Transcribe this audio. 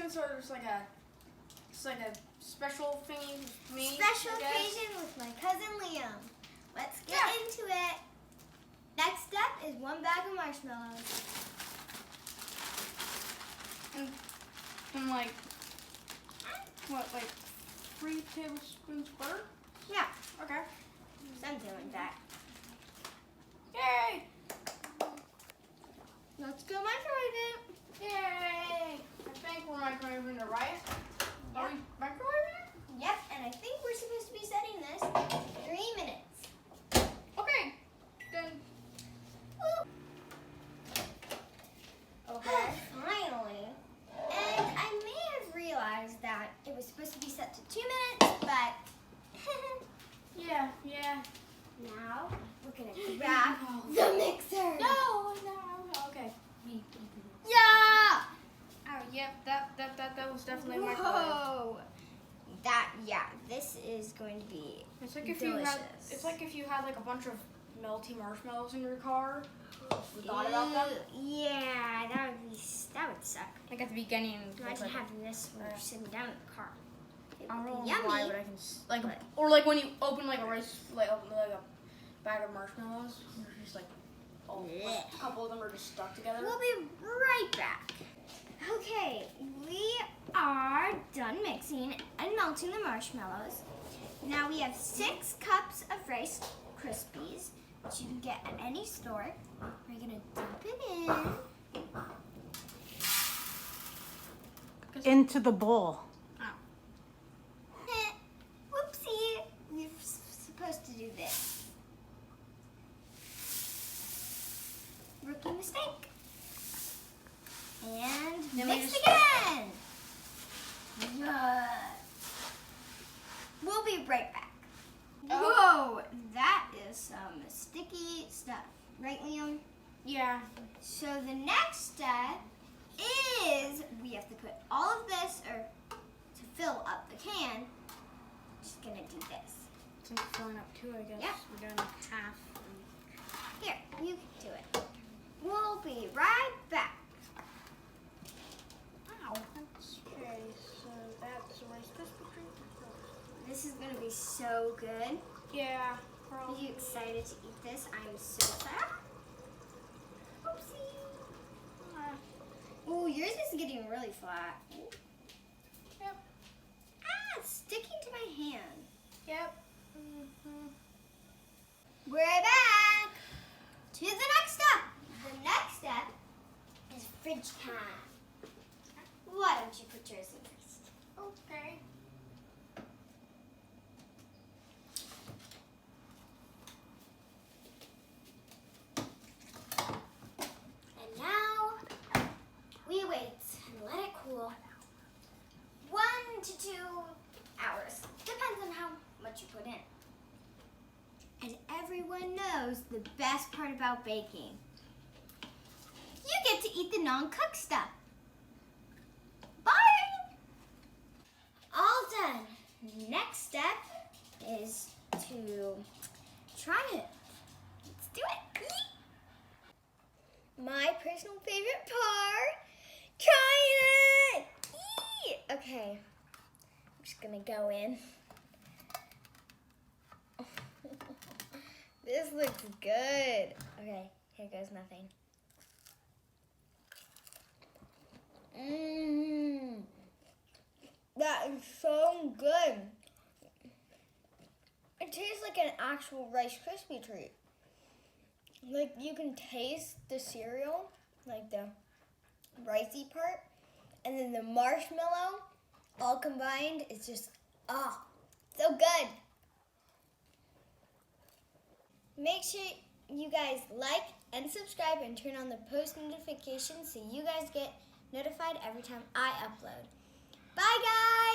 since it's like a special thing with me. Special occasion with my cousin Liam. Let's get into it. Next step is 1 bag of marshmallows. And like, what, like 3 tablespoons butter? Yeah. Okay. Something like that. Yay! Let's go microwave it. Yay! I think we're microwaving the rice. Are we microwaving it? Yep, and I think we're supposed to be setting this 3 minutes. Okay. Then. Okay. Finally. And I may have realized that it was supposed to be set to 2 minutes, but Yeah. now we're gonna grab the mixer. No. Okay. Yeah. Oh, yep. That was definitely microwave. Whoa. This is going to be It's like if delicious. you had like a bunch of melty marshmallows in your car. You thought about them? Yeah, that would suck. Like at the beginning. Imagine having this when you're sitting down in the car. It I don't know would be yummy. why, but I can or like when you open like a rice, like open like a bag of marshmallows, and there's just like a couple of them are just stuck together. We'll be right back. Okay, we are done mixing and melting the marshmallows. Now we have 6 cups of Rice Krispies, which you can get at any store. We're gonna dump it in. Into the bowl. Whoopsie, we're supposed to do this. Rookie mistake. And Then mix again. Yeah. We'll be right back. Whoa, that is some sticky stuff. Right, Liam? Yeah. So the next step is we have to put all of this, or to fill up the can, just gonna do this. It's like filling up too, I guess. Yep. We're doing like half. Here, you can do it. We'll be right back. Wow. Okay, so that's a Rice Krispie treat. This is gonna be so good. Yeah. Are you excited to eat this? I'm so excited. Oopsie. Oh, yours is getting really flat. Yep. It's sticking to my hand. Yep. We're back to the next step. The next step is fridge time. Why don't you put yours in first? Okay. And now we wait and let it cool. 1 to 2 hours. Depends on how much you put in. And everyone knows the best part about baking. You get to eat the non-cooked stuff. Bye! All done. Next step is to try it. Let's do it. My personal favorite part, trying it. Okay, I'm just gonna go in. This looks good. Okay, here goes nothing. That is so good. It tastes like an actual Rice Krispie treat. Like you can taste the cereal, like the ricey part, and then the marshmallow all combined. It's just, so good. Make sure you guys like and subscribe and turn on the post notifications so you guys get notified every time I upload. Bye, guys!